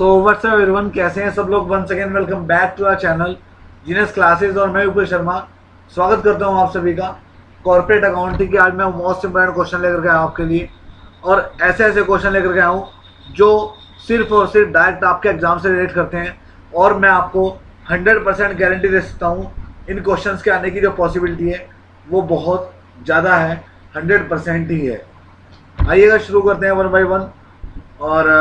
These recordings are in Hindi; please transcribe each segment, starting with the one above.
सो व्हाट्सअप एवरीवन, कैसे हैं सब लोग। Once again welcome back to our channel Genius classes और मैं विपुल शर्मा स्वागत करता हूं आप सभी का कॉर्पोरेट अकाउंटिंग की। आज मैं मोस्ट इंपोर्टेंट क्वेश्चन लेकर के आया हूं आपके लिए, और ऐसे ऐसे क्वेश्चन लेकर के आया हूं जो सिर्फ और सिर्फ डायरेक्ट आपके एग्जाम से रिलेट करते हैं, और मैं आपको 100% गारंटी दे सकता हूं इन क्वेश्चंस के आने की जो पॉसिबिलिटी है वो बहुत ज़्यादा है, 100% ही है। आइएगा शुरू करते हैं वन बाई वन। और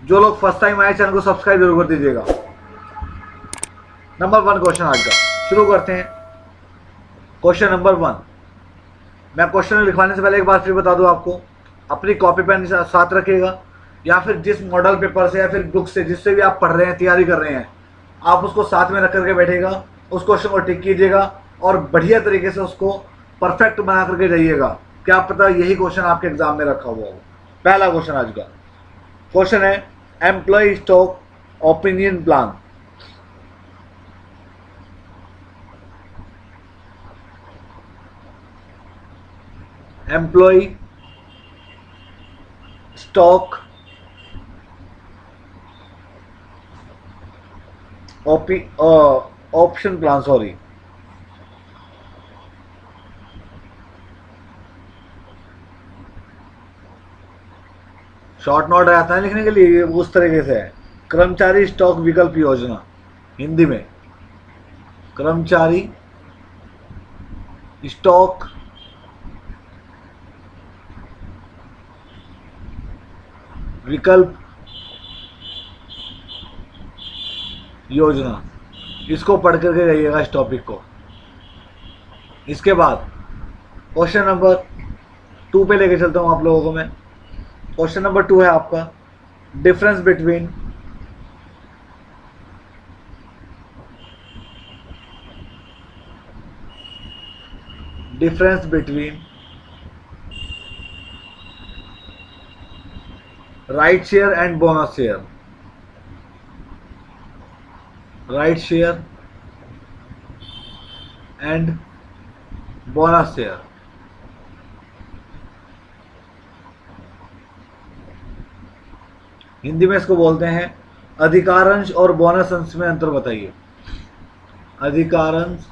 जो लोग फर्स्ट टाइम आए चैनल को सब्सक्राइब जरूर कर दीजिएगा। नंबर वन क्वेश्चन आज का शुरू करते हैं। Question number one. मैं क्वेश्चन लिखवाने से पहले एक बार फिर बता दूं आपको, अपनी कॉपी पेन साथ रखिएगा, या फिर जिस मॉडल पेपर से या फिर बुक से जिससे भी आप पढ़ रहे हैं, तैयारी कर रहे हैं, आप उसको साथ में रख करके बैठेगा, उस क्वेश्चन को टिक कीजिएगा और बढ़िया तरीके से उसको परफेक्ट बना करके जाइएगा। क्या पता यही क्वेश्चन आपके एग्जाम में रखा हुआ हो। पहला क्वेश्चन आज का क्वेश्चन है employ stock opinion plan. Employ stock option plan, sorry, short note आता है लिखने के लिए, उस तरीके से है। कर्मचारी स्टॉक विकल्प योजना, हिंदी में कर्मचारी स्टॉक विकल्प योजना, इसको पढ़ करके जाइएगा इस टॉपिक को। इसके बाद क्वेश्चन नंबर 2 पे लेके चलता हूं आप लोगों को मैं। क्वेश्चन नंबर 2 है आपका difference between right share and bonus share. Right share and bonus share. Hindi में इसको बोलते हैं अधिकारांश और बोनस अंश में अंतर बताइए। अधिकारांश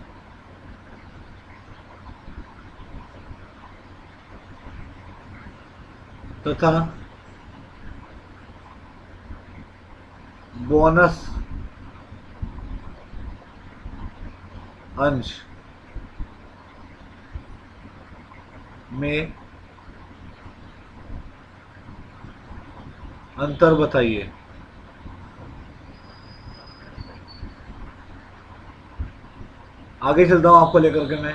तथा बोनस अंश में अंतर बताइए। आगे चलता हूं आपको लेकर के मैं।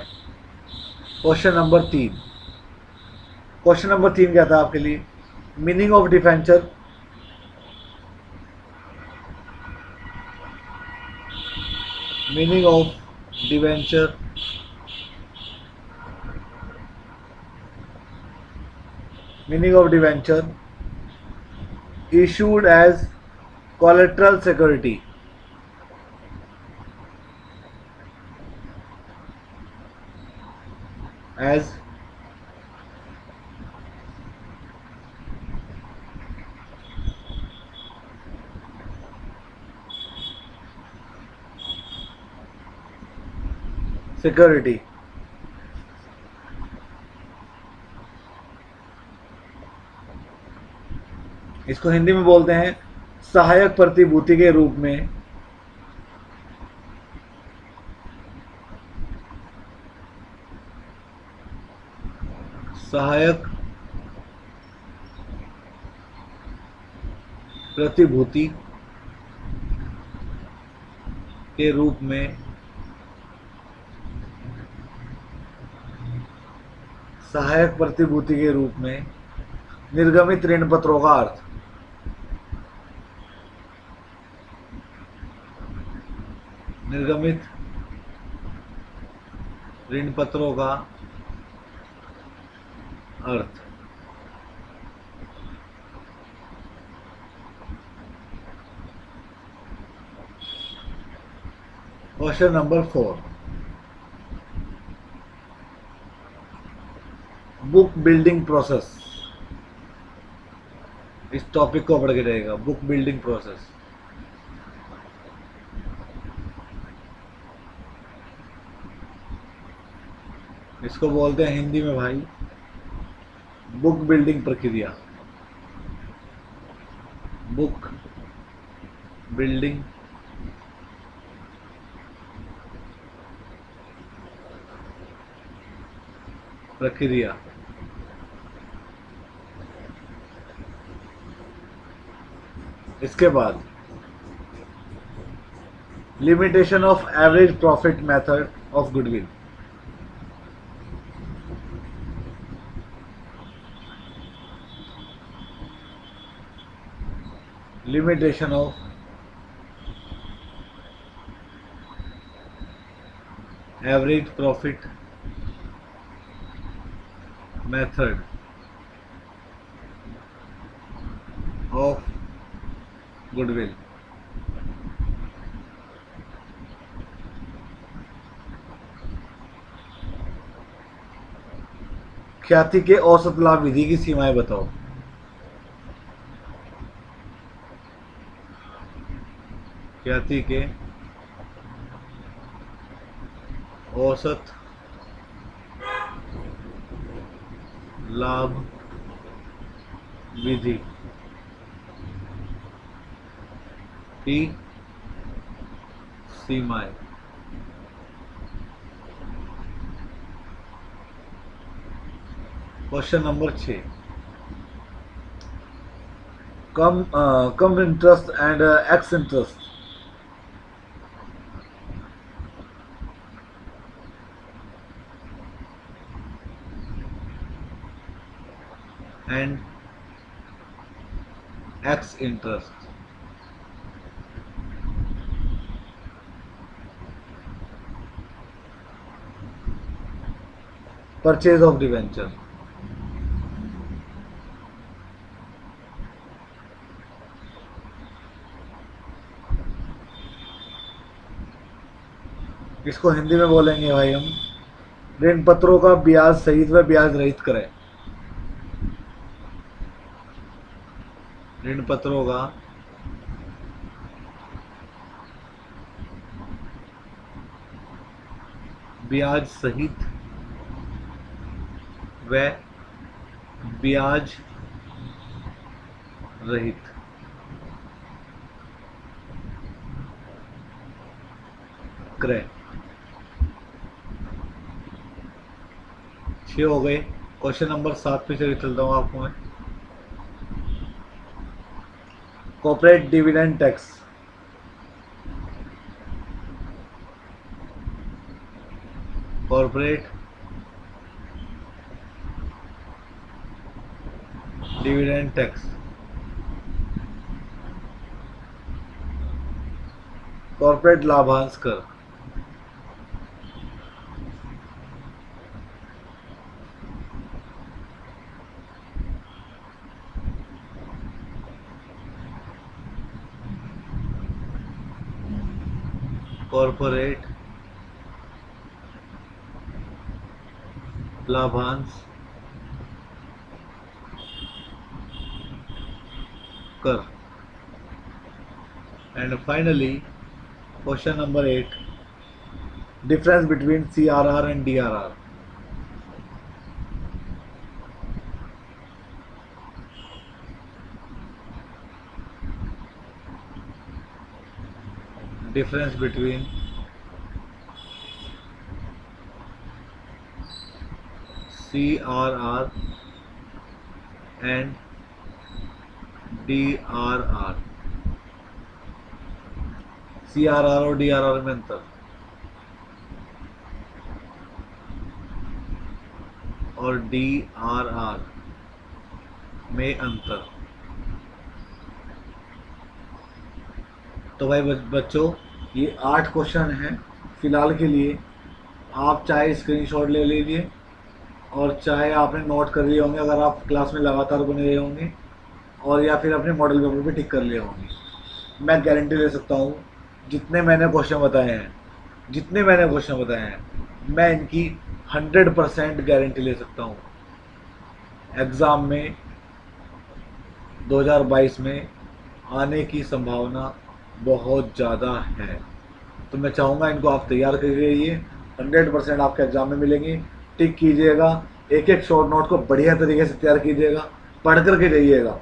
Question number 3। क्वेश्चन नंबर 3 क्या था आपके लिए, meaning of debenture. Meaning of debenture meaning of debenture issued as collateral security। as security. इसको हिंदी में बोलते हैं सहायक प्रतिभूति के रूप में। सहायक प्रतिभूति के रूप में। सहायक प्रतिभूति के रूप में निर्गमित ऋण पत्रों का अर्थ। निर्गमित ऋण पत्रों का अर्थ। Question number 4, book building process. इस टॉपिक को पढ़ के रहेगा, बुक बिल्डिंग प्रोसेस। इसको बोलते हैं हिंदी में भाई बुक बिल्डिंग प्रक्रिया, बुक बिल्डिंग प्रक्रिया। इसके बाद limitation of average profit method of goodwill. Limitation of average profit method of goodwill. ख्याति के औसत लाभ विधि की सीमाएं बताओ। ख्याति के औसत लाभ विधि की सीमाएं। Question number 6, come interest and x interest and X interest. Purchase of debenture. इसको हिंदी में बोलेंगे भाई हम ऋण पत्रों का ब्याज सहित व ब्याज रहित करें। ऋण पत्रों का ब्याज सहित व ब्याज रहित क्रय। 6 हो गए। क्वेश्चन नंबर 7 पे चले चलता हूँ आपको मैं। Corporate dividend tax. Corporate dividend tax. Corporate लाभांश कर। कॉर्पोरेट लाभांश कर। And finally question number 8, difference between CRR and DRR। difference between CRR and DRR। CRR और DRR में अंतर, और DRR में अंतर। तो भाई बच्चों ये 8 क्वेश्चन हैं फिलहाल के लिए। आप चाहे स्क्रीनशॉट ले लीजिए और चाहे आपने नोट कर लिए होंगे अगर आप क्लास में लगातार बने रहे होंगे, और या फिर अपने मॉडल पेपर पे टिक कर लिए होंगे। मैं गारंटी ले सकता हूँ जितने मैंने क्वेश्चन बताए हैं मैं इनकी 100% गारंटी ले सकता हूँ। एग्ज़ाम में 2022 में आने की संभावना बहुत ज़्यादा है। तो मैं चाहूँगा इनको आप तैयार करिए, 100% आपके एग्ज़ाम में मिलेंगी। टिक कीजिएगा, एक एक शॉर्ट नोट को बढ़िया तरीके से तैयार कीजिएगा, पढ़ करके जाइएगा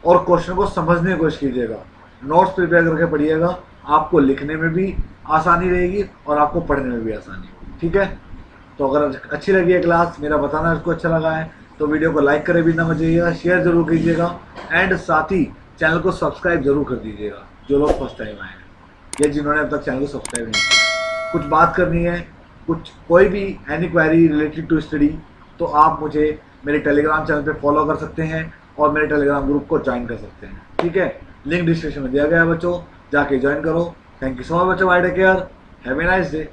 और क्वेश्चन को समझने की कोशिश कीजिएगा। नोट्स प्रिपेयर करके पढ़िएगा, आपको लिखने में भी आसानी रहेगी और आपको पढ़ने में भी आसानी, ठीक है। तो अगर अच्छी लगी है क्लास, मेरा बताना इसको अच्छा लगा है तो वीडियो को लाइक करे भी ना मत, शेयर जरूर कीजिएगा एंड साथ ही चैनल को सब्सक्राइब जरूर कर दीजिएगा जो लोग फर्स्ट टाइम आए हैं या जिन्होंने अब तक चैनल को सब्सक्राइब नहीं किया। कुछ बात करनी है, कुछ कोई भी any query related to study, तो आप मुझे मेरे टेलीग्राम चैनल पे फॉलो कर सकते हैं और मेरे टेलीग्राम ग्रुप को ज्वाइन कर सकते हैं, ठीक है। लिंक डिस्क्रिप्शन में दिया गया है बच्चों, जाके ज्वाइन करो। थैंक यू सो मच बच्चों, bye take care, have a nice day.